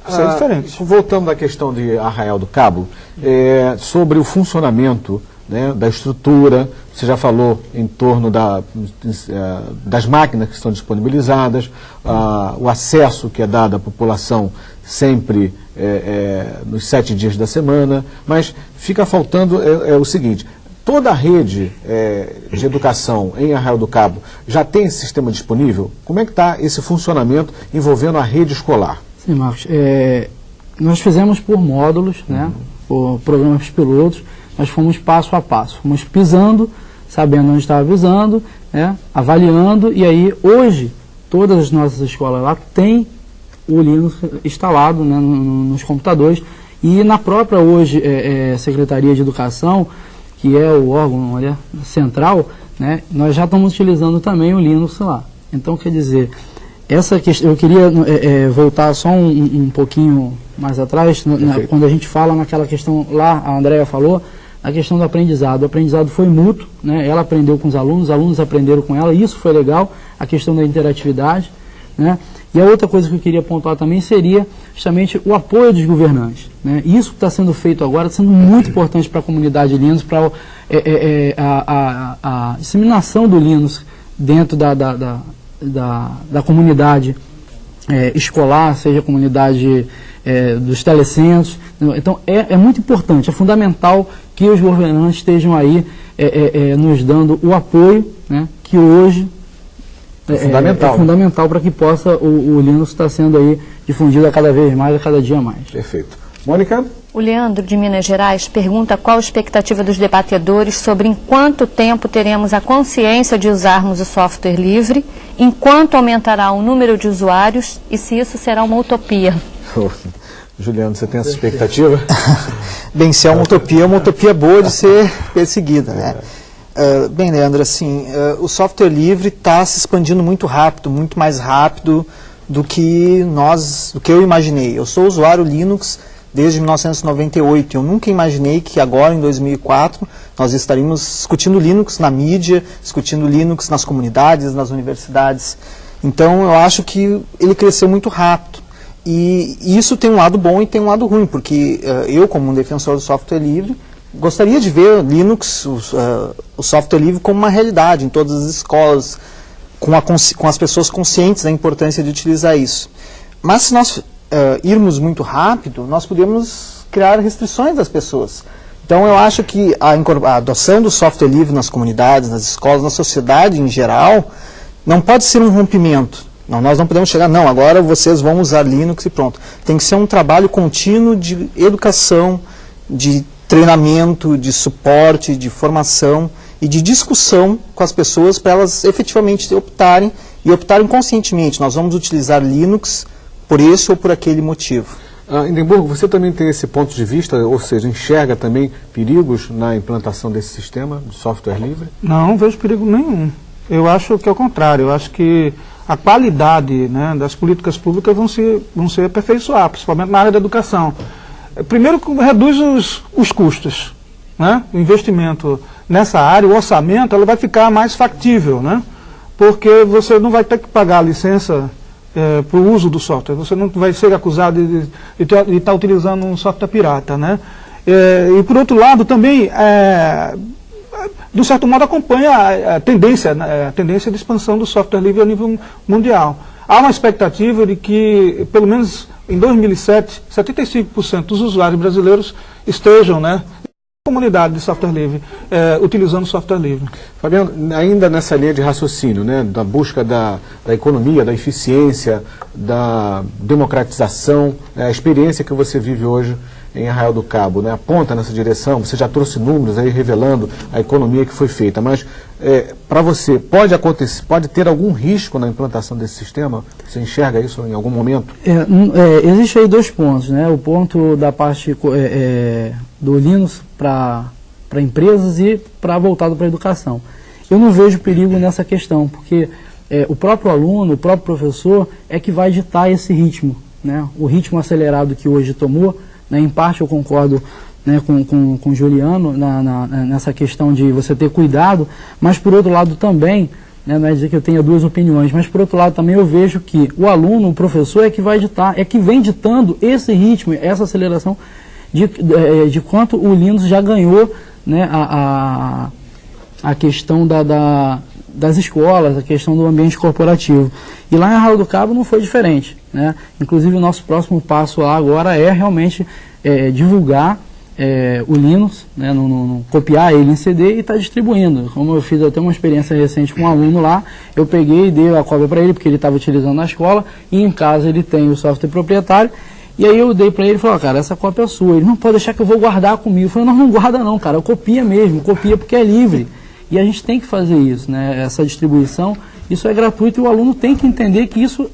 Speaker 10: Isso é diferente.
Speaker 1: Voltando à questão de Arraial do Cabo, sobre o funcionamento da estrutura, você já falou em torno das máquinas que estão disponibilizadas, o acesso que é dado à população sempre nos 7 dias da semana, mas fica faltando o seguinte: toda a rede de educação em Arraial do Cabo já tem esse sistema disponível? Como é que está esse funcionamento envolvendo a rede escolar?
Speaker 12: Sim, Marcos. Nós fizemos por módulos, né, por programas pilotos, nós fomos passo a passo, fomos pisando, sabendo onde estava pisando, avaliando, e aí hoje todas as nossas escolas lá têm o Linux instalado, né, nos computadores, e na própria hoje Secretaria de Educação, que é o órgão central, né, nós já estamos utilizando também o Linux lá. Então, quer dizer, essa questão, eu queria voltar só um pouquinho mais atrás, quando a gente fala naquela questão lá, a Andréa falou, a questão do aprendizado. O aprendizado foi mútuo, né, ela aprendeu com os alunos aprenderam com ela, isso foi legal, a questão da interatividade, né. E a outra coisa que eu queria pontuar também seria justamente o apoio dos governantes, né? Isso que está sendo feito agora está sendo muito importante para a comunidade Linux, para a disseminação do Linux dentro da comunidade escolar, seja a comunidade dos telecentros. Então é muito importante, é fundamental que os governantes estejam aí nos dando o apoio, né, que hoje é fundamental para que possa o Linux estar sendo aí difundido a cada vez mais, a cada dia mais.
Speaker 1: Perfeito. Mônica?
Speaker 14: O Leandro, de Minas Gerais, pergunta qual a expectativa dos debatedores sobre em quanto tempo teremos a consciência de usarmos o software livre, em quanto aumentará o número de usuários e se isso será uma utopia.
Speaker 1: Juliano, você tem essa expectativa?
Speaker 11: Bem, se é uma utopia boa de ser perseguida, né? Bem, Leandro, assim, o software livre está se expandindo muito rápido, muito mais rápido do que eu imaginei. Eu sou usuário Linux desde 1998. Eu nunca imaginei que agora, em 2004, nós estaríamos discutindo Linux na mídia, discutindo Linux nas comunidades, nas universidades. Então, eu acho que ele cresceu muito rápido. E isso tem um lado bom e tem um lado ruim, porque eu, como um defensor do software livre, gostaria de ver Linux, o software livre, como uma realidade em todas as escolas, com as pessoas conscientes da importância de utilizar isso. Mas se nós irmos muito rápido, nós podemos criar restrições das pessoas. Então eu acho que a adoção do software livre nas comunidades, nas escolas, na sociedade em geral, não pode ser um rompimento. Não, nós não podemos chegar, não, agora vocês vão usar Linux e pronto. Tem que ser um trabalho contínuo de educação, de treinamento, de suporte, de formação e de discussão com as pessoas para elas efetivamente optarem conscientemente. Nós vamos utilizar Linux por esse ou por aquele motivo.
Speaker 1: Hindenburg, você também tem esse ponto de vista, ou seja, enxerga também perigos na implantação desse sistema de software livre?
Speaker 10: Não vejo perigo nenhum. Eu acho que é o contrário. Eu acho que a qualidade, né, das políticas públicas vão se aperfeiçoar, principalmente na área da educação. Primeiro, reduz os custos, né? O investimento nessa área, o orçamento, ela vai ficar mais factível, né? Porque você não vai ter que pagar a licença para o uso do software. Você não vai ser acusado de estar utilizando um software pirata, né? E por outro lado, também, de certo modo, acompanha a tendência de expansão do software livre a nível mundial. Há uma expectativa de que, pelo menos em 2007, 75% dos usuários brasileiros estejam, né, na comunidade de software livre, utilizando software livre.
Speaker 1: Fabiano, ainda nessa linha de raciocínio, né, da busca da economia, da eficiência, da democratização, a experiência que você vive hoje em Arraial do Cabo, né, aponta nessa direção. Você já trouxe números aí revelando a economia que foi feita, mas para você, pode ter algum risco na implantação desse sistema? Você enxerga isso em algum momento?
Speaker 12: Existe aí dois pontos, né? O ponto da parte do Linux para empresas e voltado para a educação. Eu não vejo perigo nessa questão, porque o próprio aluno, o próprio professor é que vai ditar esse ritmo, né? O ritmo acelerado que hoje tomou, né? Em parte eu concordo, né, com o Juliano nessa questão de você ter cuidado, mas por outro lado também, né, não é dizer que eu tenha duas opiniões, mas por outro lado também eu vejo que o aluno, o professor é que vai ditar, é que vem ditando esse ritmo, essa aceleração de quanto o Linux já ganhou, né, a questão das escolas, a questão do ambiente corporativo. E lá em Arraial do Cabo não foi diferente, né? Inclusive o nosso próximo passo lá agora é realmente divulgar o Linux, né, copiar ele em CD e estar distribuindo. Como eu fiz até uma experiência recente com um aluno lá, eu peguei e dei a cópia para ele, porque ele estava utilizando na escola, e em casa ele tem o software proprietário, e aí eu dei para ele e falei, cara, essa cópia é sua. Ele, não pode deixar que eu vou guardar comigo. Eu falei, não guarda não, cara, copia mesmo, copia porque é livre. E a gente tem que fazer isso, né, essa distribuição, isso é gratuito e o aluno tem que entender que isso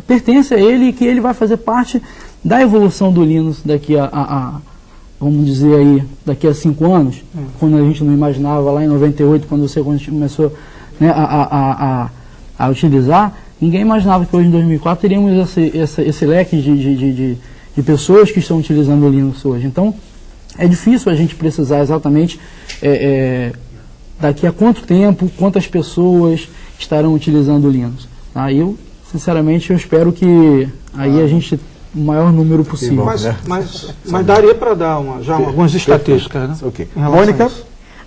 Speaker 12: pertence a ele e que ele vai fazer parte da evolução do Linux daqui vamos dizer aí, daqui a 5 anos, quando a gente não imaginava lá em 98, quando você começou, né, a utilizar, ninguém imaginava que hoje em 2004 teríamos esse leque de pessoas que estão utilizando o Linux hoje. Então, é difícil a gente precisar exatamente daqui a quanto tempo, quantas pessoas estarão utilizando o Linux. Tá? Eu, sinceramente, eu espero que aí a gente o maior número possível.
Speaker 10: Mas daria para dar algumas estatísticas, né?
Speaker 1: Okay. Mônica?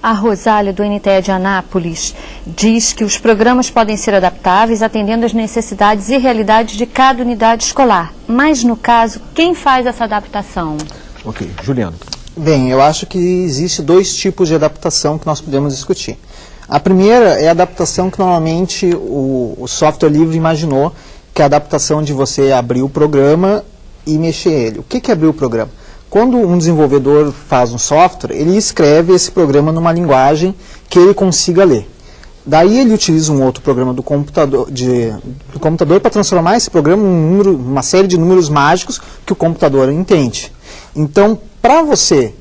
Speaker 14: A Rosália, do NTE de Anápolis, diz que os programas podem ser adaptáveis atendendo às necessidades e realidades de cada unidade escolar. Mas, no caso, quem faz essa adaptação?
Speaker 1: Ok. Juliano.
Speaker 11: Bem, eu acho que existe 2 tipos de adaptação que nós podemos discutir. A primeira é a adaptação que normalmente o software livre imaginou, que é a adaptação de você abrir o programa e mexer ele. O que é abrir o programa? quando um desenvolvedor faz um software, ele escreve esse programa numa linguagem que ele consiga ler. Daí ele utiliza um outro programa do computador para transformar esse programa em uma série de números mágicos que o computador entende. Então, para você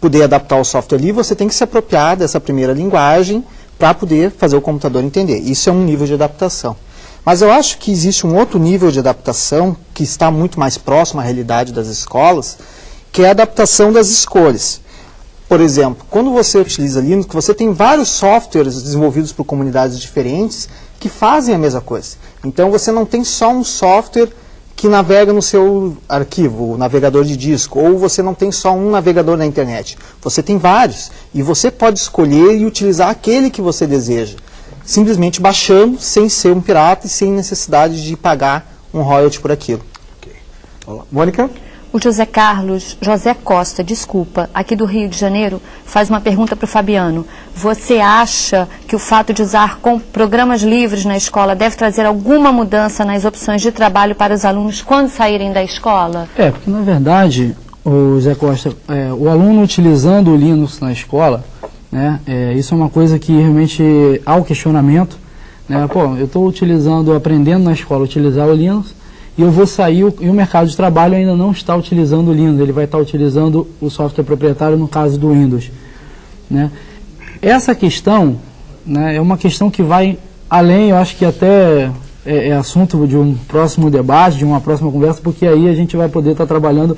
Speaker 11: poder adaptar o software livre, você tem que se apropriar dessa primeira linguagem para poder fazer o computador entender. Isso é um nível de adaptação. Mas eu acho que existe um outro nível de adaptação que está muito mais próximo à realidade das escolas, que é a adaptação das escolhas. Por exemplo, quando você utiliza Linux, você tem vários softwares desenvolvidos por comunidades diferentes que fazem a mesma coisa. Então você não tem só um software que navega no seu arquivo, o navegador de disco, ou você não tem só um navegador na internet. Você tem vários, e você pode escolher e utilizar aquele que você deseja, simplesmente baixando, sem ser um pirata e sem necessidade de pagar um royalty por aquilo.
Speaker 1: Okay. Olá. Mônica?
Speaker 14: O José Costa, aqui do Rio de Janeiro, faz uma pergunta para o Fabiano. Você acha que o fato de usar programas livres na escola deve trazer alguma mudança nas opções de trabalho para os alunos quando saírem da escola?
Speaker 12: Porque na verdade, o José Costa, o aluno utilizando o Linux na escola, né, isso é uma coisa que realmente há o questionamento. Né, eu estou aprendendo na escola a utilizar o Linux, e eu vou sair, e o mercado de trabalho ainda não está utilizando o Linux, ele vai estar utilizando o software proprietário no caso do Windows. Né? Essa questão, né, é uma questão que vai além, eu acho que até é assunto de um próximo debate, de uma próxima conversa, porque aí a gente vai poder estar trabalhando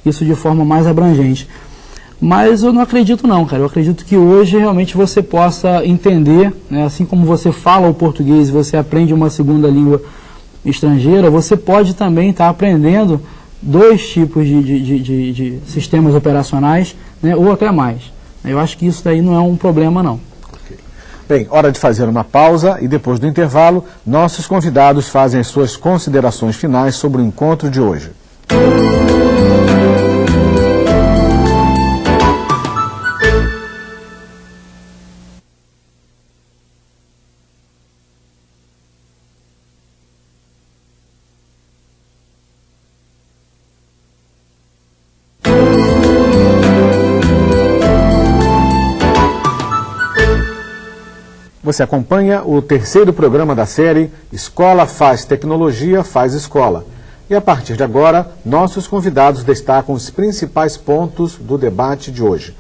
Speaker 12: isso de forma mais abrangente. Mas eu não acredito não, cara. Eu acredito que hoje realmente você possa entender, né, assim como você fala o português e você aprende uma segunda língua estrangeira, você pode também estar aprendendo 2 tipos de sistemas operacionais, né, ou até mais. Eu acho que isso daí não é um problema, não.
Speaker 1: Okay. Bem, hora de fazer uma pausa e depois do intervalo, nossos convidados fazem as suas considerações finais sobre o encontro de hoje. Você acompanha o terceiro programa da série Escola Faz Tecnologia, Faz Escola. E a partir de agora, nossos convidados destacam os principais pontos do debate de hoje.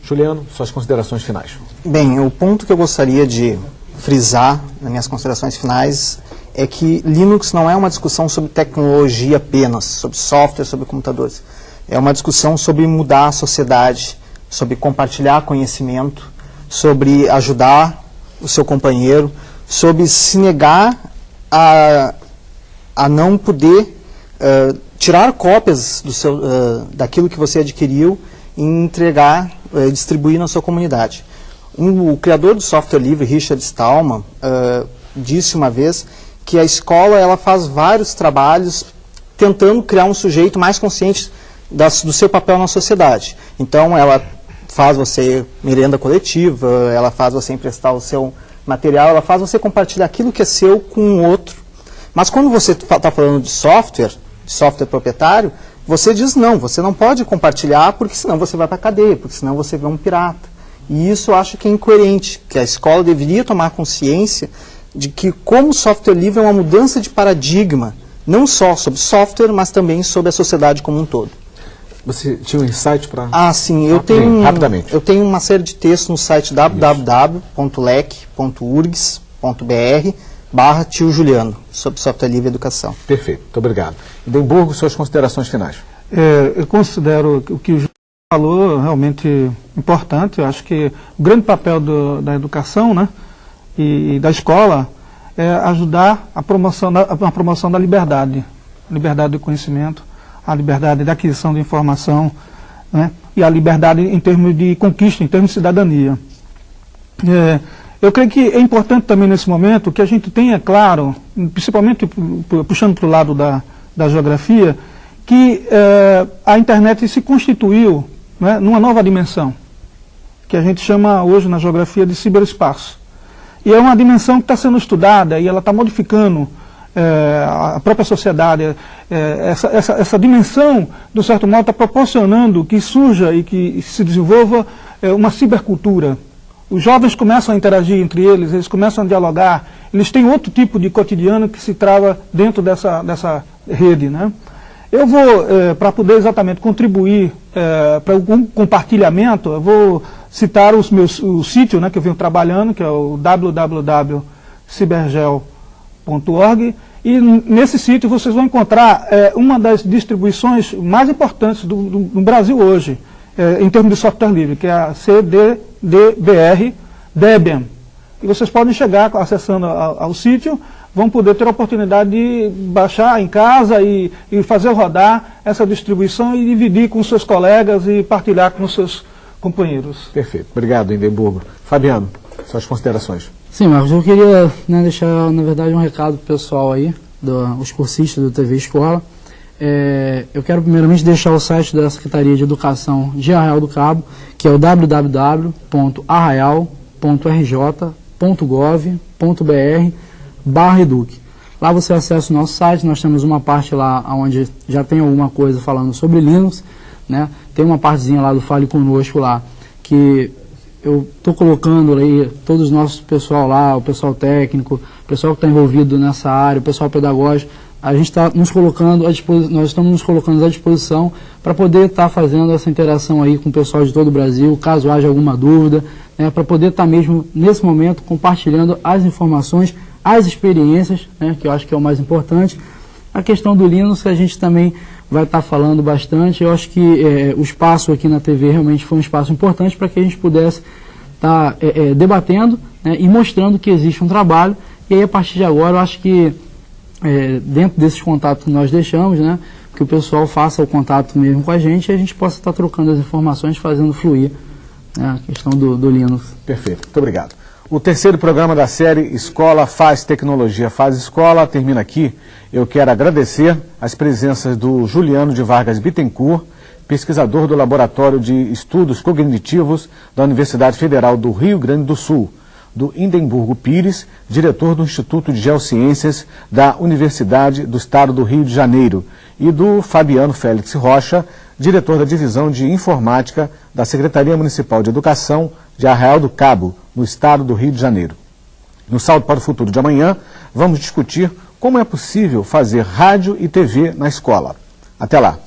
Speaker 1: Juliano, suas considerações finais.
Speaker 11: Bem, o ponto que eu gostaria de frisar nas minhas considerações finais é que Linux não é uma discussão sobre tecnologia apenas, sobre software, sobre computadores. É uma discussão sobre mudar a sociedade, sobre compartilhar conhecimento, sobre ajudar o seu companheiro, sobre se negar a não poder tirar cópias daquilo que você adquiriu e entregar, distribuir na sua comunidade. O criador do software livre, Richard Stallman, disse uma vez que a escola ela faz vários trabalhos tentando criar um sujeito mais consciente do seu papel na sociedade. Então, ela faz você merenda coletiva, ela faz você emprestar o seu material, ela faz você compartilhar aquilo que é seu com o outro. Mas quando você está falando de software proprietário, você diz não, você não pode compartilhar porque senão você vai para a cadeia, porque senão você vê um pirata. E isso eu acho que é incoerente, que a escola deveria tomar consciência de que como software livre é uma mudança de paradigma, não só sobre software, mas também sobre a sociedade como um todo.
Speaker 1: Você tinha um insight para...
Speaker 11: Sim, eu tenho uma série de textos no site www.lec.urgs.br/Tio Juliano, sobre software livre e educação.
Speaker 1: Perfeito, muito obrigado. Edemburgo, suas considerações finais.
Speaker 10: Eu considero o que o Juliano falou realmente importante. Eu acho que o grande papel da educação, né, e da escola é ajudar a promoção da liberdade do conhecimento, a liberdade da aquisição de informação, né, e a liberdade em termos de conquista, em termos de cidadania. Eu creio que é importante também nesse momento que a gente tenha claro, principalmente puxando para o lado da geografia, que a internet se constituiu, né, numa nova dimensão, que a gente chama hoje na geografia de ciberespaço. E é uma dimensão que está sendo estudada e ela está modificando a própria sociedade, essa dimensão, de um certo modo, está proporcionando que surja e que se desenvolva uma cibercultura. Os jovens começam a interagir entre eles começam a dialogar, eles têm outro tipo de cotidiano que se trava dentro dessa rede, né? Eu vou, para poder exatamente contribuir para o compartilhamento, eu vou citar o sítio, né, que eu venho trabalhando, que é o www.cibergel.org, e nesse sítio vocês vão encontrar uma das distribuições mais importantes do Brasil hoje, em termos de software livre, que é a CDDBR Debian. E vocês podem chegar acessando ao sítio, vão poder ter a oportunidade de baixar em casa e fazer rodar essa distribuição e dividir com seus colegas e partilhar com os seus companheiros.
Speaker 1: Perfeito. Obrigado, Hindenburgo. Fabiano, suas considerações.
Speaker 12: Sim, Marcos, eu queria deixar, na verdade, um recado para o pessoal aí, os cursistas do TV Escola. Eu quero primeiramente deixar o site da Secretaria de Educação de Arraial do Cabo, que é o www.arraial.rj.gov.br/educ. Lá você acessa o nosso site, nós temos uma parte lá onde já tem alguma coisa falando sobre Linux, né? Tem uma partezinha lá do Fale Conosco lá, que eu estou colocando aí todo o nosso pessoal lá, o pessoal técnico, o pessoal que está envolvido nessa área, o pessoal pedagógico. A gente está nos colocando nós estamos nos colocando à disposição para poder estar fazendo essa interação aí com o pessoal de todo o Brasil, caso haja alguma dúvida, né, para poder estar mesmo nesse momento compartilhando as informações, as experiências, né, que eu acho que é o mais importante. A questão do Linux a gente também vai estar falando bastante. Eu acho que o espaço aqui na TV realmente foi um espaço importante para que a gente pudesse estar debatendo, né, e mostrando que existe um trabalho. E aí, a partir de agora, eu acho que dentro desses contatos que nós deixamos, né, que o pessoal faça o contato mesmo com a gente e a gente possa estar trocando as informações, fazendo fluir, né, a questão do Linux.
Speaker 1: Perfeito, muito obrigado. O terceiro programa da série Escola Faz Tecnologia Faz Escola termina aqui. Eu quero agradecer as presenças do Juliano de Vargas Bittencourt, pesquisador do Laboratório de Estudos Cognitivos da Universidade Federal do Rio Grande do Sul, do Hindenburgo Pires, diretor do Instituto de Geociências da Universidade do Estado do Rio de Janeiro, e do Fabiano Félix Rocha, diretor da Divisão de Informática da Secretaria Municipal de Educação de Arraial do Cabo, no Estado do Rio de Janeiro. No Salto para o Futuro de amanhã, vamos discutir como é possível fazer rádio e TV na escola. Até lá!